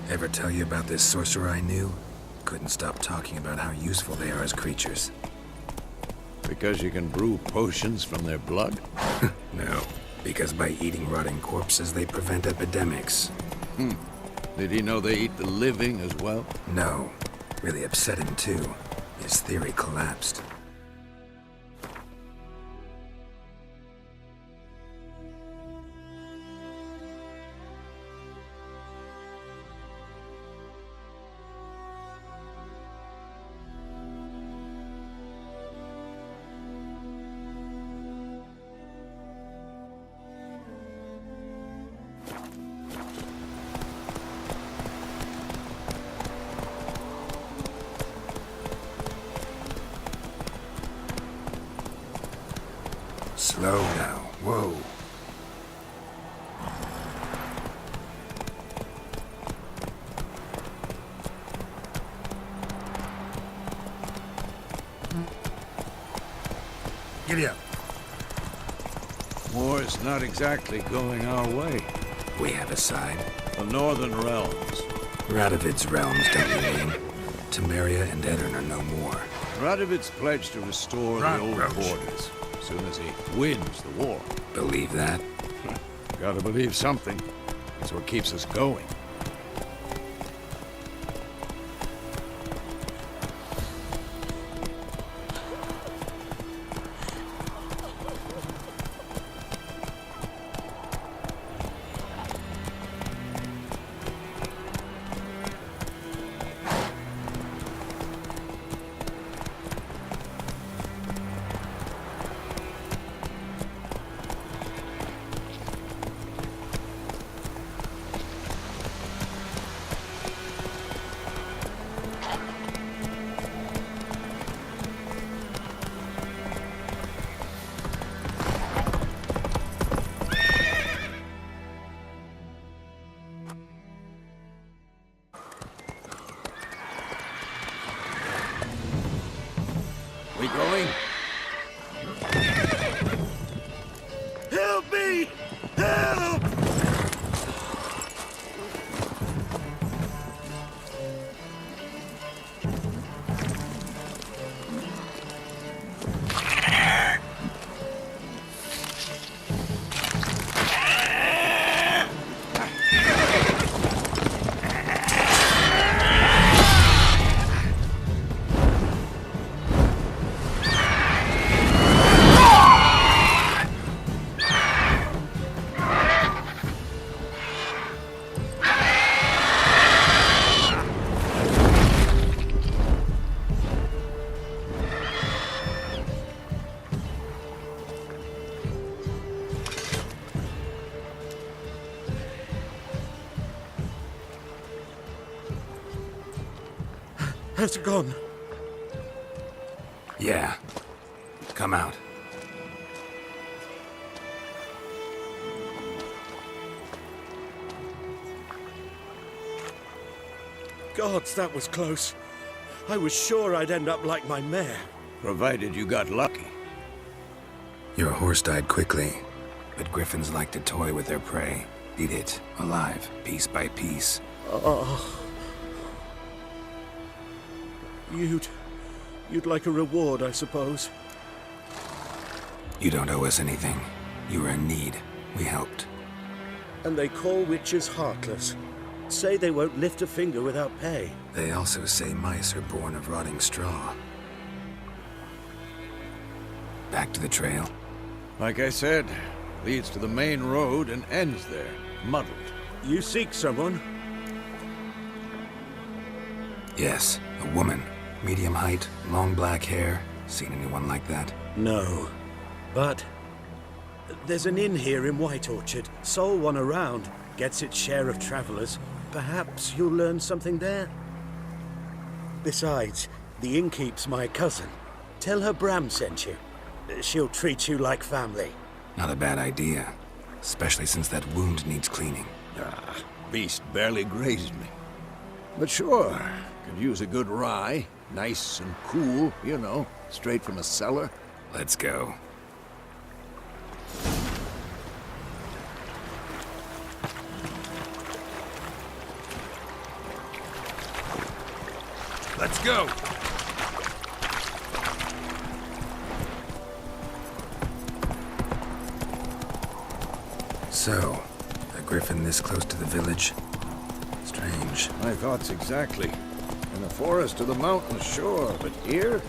Ever tell you about this sorcerer I knew? Couldn't stop talking about how useful they are as creatures. Because you can brew potions from their blood? No, because by eating rotting corpses, they prevent epidemics. Did he know they eat the living as well? No. Really upset him too. His theory collapsed. Slow now. Whoa. Giddy up. War is not exactly going our way. We have a side. The Northern Realms. Radovid's realms, don't you mean? Temeria and Aedirn are no more. Radovid's pledged to restore the old borders as soon as he wins the war. Believe that? Gotta believe something. That's what keeps us going. We going? Help me! Help! Has it gone? Yeah. Come out. Gods, that was close. I was sure I'd end up like my mare. Provided you got lucky. Your horse died quickly, but griffins like to toy with their prey. Eat it, alive, piece by piece. Oh. You'd like a reward, I suppose. You don't owe us anything. You were in need. We helped. And they call witches heartless. Say they won't lift a finger without pay. They also say mice are born of rotting straw. Back to the trail. Like I said, leads to the main road and ends there, muddled. You seek someone? Yes, a woman. Medium height, long black hair. Seen anyone like that? No. But there's an inn here in White Orchard. Sole one around. Gets its share of travelers. Perhaps you'll learn something there? Besides, the innkeep's my cousin. Tell her Bram sent you. She'll treat you like family. Not a bad idea. Especially since that wound needs cleaning. Beast barely grazed me. But sure, could use a good rye. Nice and cool, you know, straight from a cellar. Let's go. Let's go! So, a griffin this close to the village? Strange. My thoughts exactly. In the forest or the mountains, sure, but here?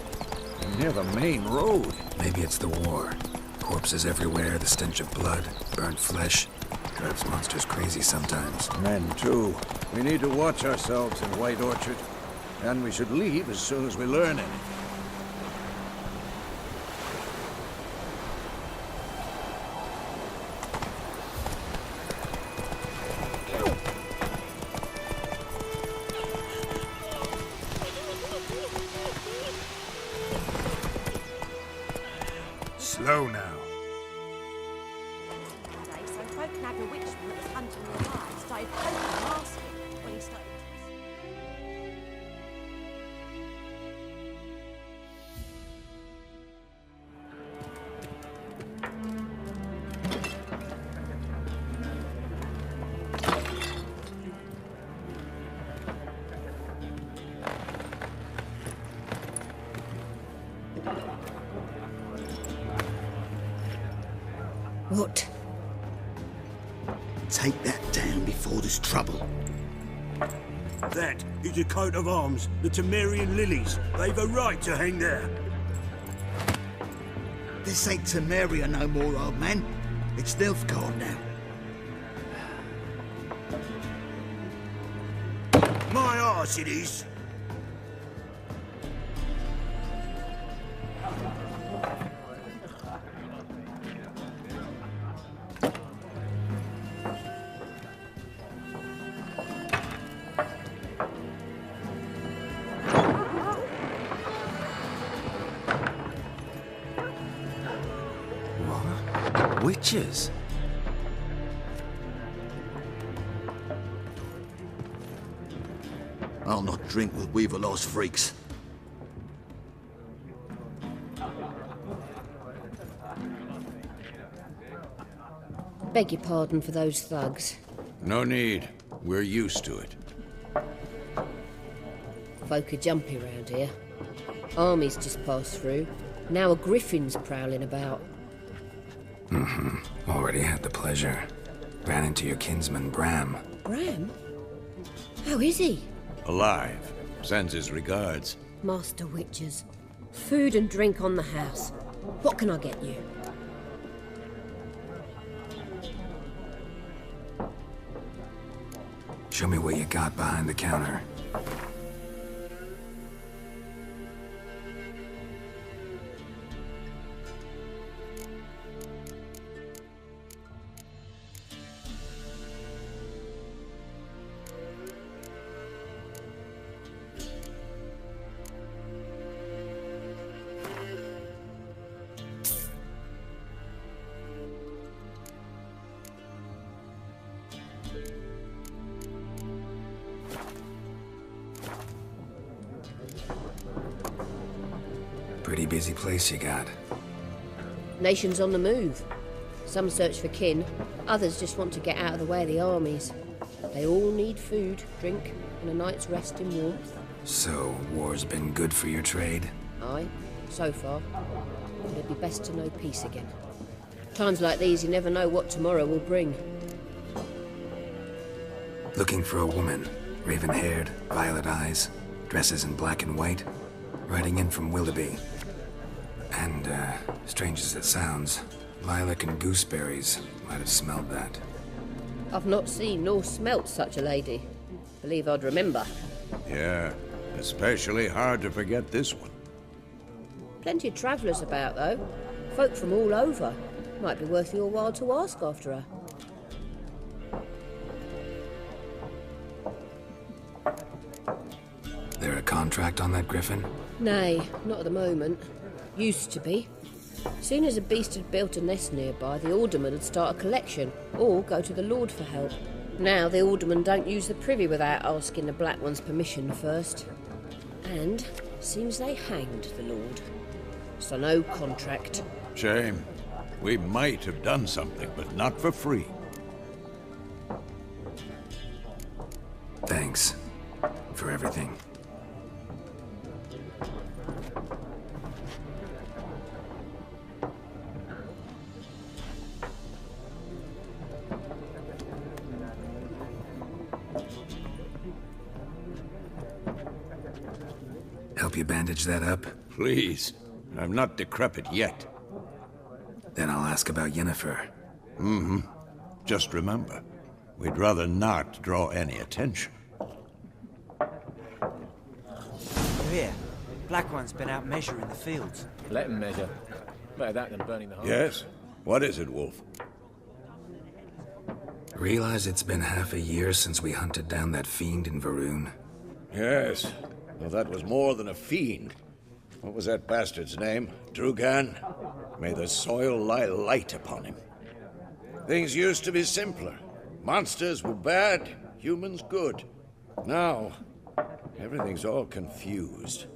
Near the main road. Maybe it's the war. Corpses everywhere, the stench of blood, burnt flesh. Drives monsters crazy sometimes. Men, too. We need to watch ourselves in White Orchard. And we should leave as soon as we learn anything. Slow now. So folk nabbed a witchman that was hunting the light, started poking and asking when he started. What? Take that down before there's trouble. That is a coat of arms, the Temerian lilies. They've a right to hang there. This ain't Temeria no more, old man. It's Nilfgaard now. My arse it is. Witches? I'll not drink with Weaverlaw's freaks. Beg your pardon for those thugs. No need. We're used to it. Folk are jumpy round here. Armies just passed through. Now a griffin's prowling about. Already had the pleasure. Ran into your kinsman, Bram. Bram? How is he? Alive. Sends his regards. Master Witches. Food and drink on the house. What can I get you? Show me what you got behind the counter. Pretty busy place you got. Nations on the move. Some search for kin, others just want to get out of the way of the armies. They all need food, drink, and a night's rest in warmth. So, war's been good for your trade? Aye, so far. But it'd be best to know peace again. Times like these, you never know what tomorrow will bring. Looking for a woman. Raven-haired, violet eyes, dresses in black and white. Riding in from Willoughby. And, strange as it sounds, lilac and gooseberries might have smelled that. I've not seen nor smelt such a lady. Believe I'd remember. Yeah, especially hard to forget this one. Plenty of travellers about, though. Folk from all over. Might be worth your while to ask after her. There a contract on that griffin? Nay, not at the moment. Used to be. Soon as a beast had built a nest nearby, the alderman would start a collection, or go to the Lord for help. Now the alderman don't use the privy without asking the Black One's permission first. And seems they hanged the Lord. So no contract. Shame. We might have done something, but not for free. Thanks. For everything. Help you bandage that up? Please. I'm not decrepit yet. Then I'll ask about Yennefer. Just remember, we'd rather not draw any attention. Here, Black One's been out measuring the fields. Let him measure. Better that than burning the heart. Yes? What is it, Wolf? Realize it's been half a year since we hunted down that fiend in Varun? Yes. Well, that was more than a fiend. What was that bastard's name? Drugan? May the soil lie light upon him. Things used to be simpler. Monsters were bad, humans good. Now, everything's all confused.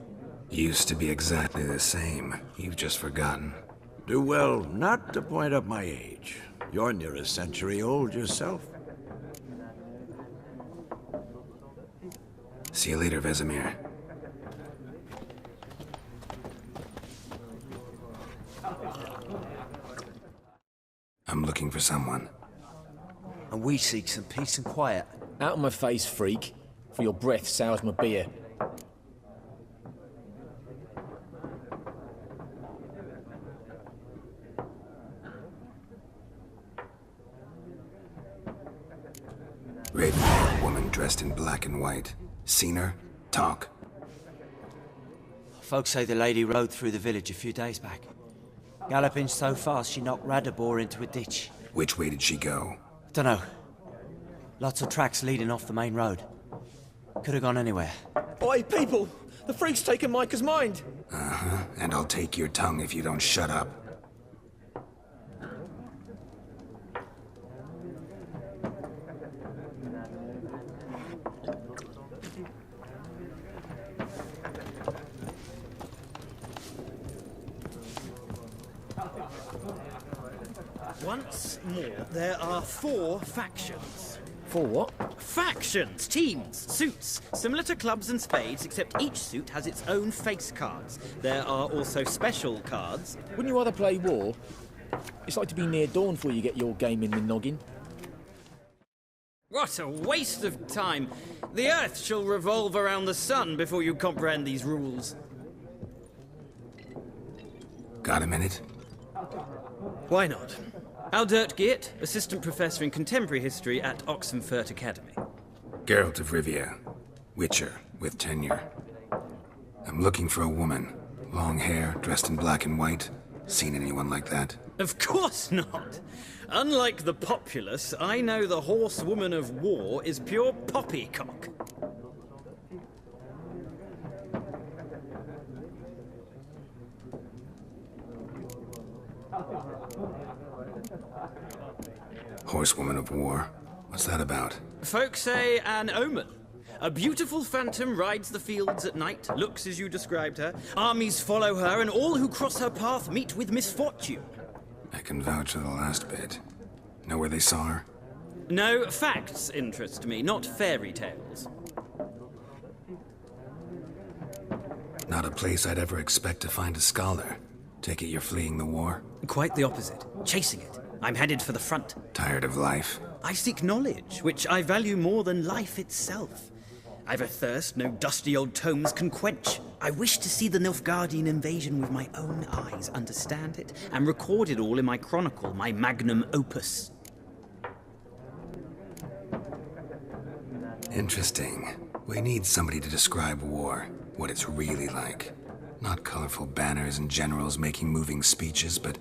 Used to be exactly the same. You've just forgotten. Do well not to point up my age. You're near a century old yourself. See you later, Vesemir. I'm looking for someone. And we seek some peace and quiet. Out of my face, freak. For your breath sours my beer. Raven-haired woman dressed in black and white. Seen her? Talk. Folks say the lady rode through the village a few days back. Galloping so fast she knocked Radabor into a ditch. Which way did she go? Dunno. Lots of tracks leading off the main road. Could have gone anywhere. Oi, people! The freak's taken Micah's mind! Uh-huh. And I'll take your tongue if you don't shut up. Once more, there are 4 factions. For what? Factions, teams, suits, similar to clubs and spades, except each suit has its own face cards. There are also special cards. Wouldn't you rather play war? It's like to be near dawn before you get your game in the noggin. What a waste of time! The Earth shall revolve around the sun before you comprehend these rules. Got a minute? Why not? Aldert Geert, Assistant Professor in Contemporary History at Oxenfurt Academy. Geralt of Rivia. Witcher, with tenure. I'm looking for a woman. Long hair, dressed in black and white. Seen anyone like that? Of course not! Unlike the populace, I know the horsewoman of war is pure poppycock. Horsewoman of War? What's that about? Folks say an omen. A beautiful phantom rides the fields at night, looks as you described her. Armies follow her, and all who cross her path meet with misfortune. I can vouch for the last bit. Know where they saw her? No, facts interest me, not fairy tales. Not a place I'd ever expect to find a scholar. Take it you're fleeing the war? Quite the opposite. Chasing it. I'm headed for the front. Tired of life? I seek knowledge, which I value more than life itself. I've a thirst no dusty old tomes can quench. I wish to see the Nilfgaardian invasion with my own eyes, understand it, and record it all in my chronicle, my magnum opus. Interesting. We need somebody to describe war, what it's really like. Not colorful banners and generals making moving speeches, but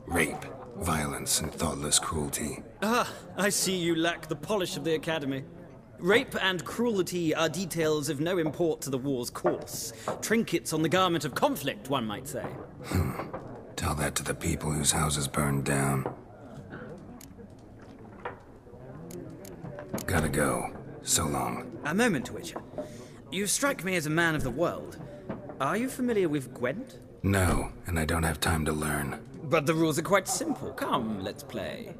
rape, violence, and thoughtless cruelty. Ah, I see you lack the polish of the Academy. Rape and cruelty are details of no import to the war's course. Trinkets on the garment of conflict, one might say. Tell that to the people whose houses burned down. Gotta go. So long. A moment, Witcher. You strike me as a man of the world. Are you familiar with Gwent? No, and I don't have time to learn. But the rules are quite simple. Come, let's play.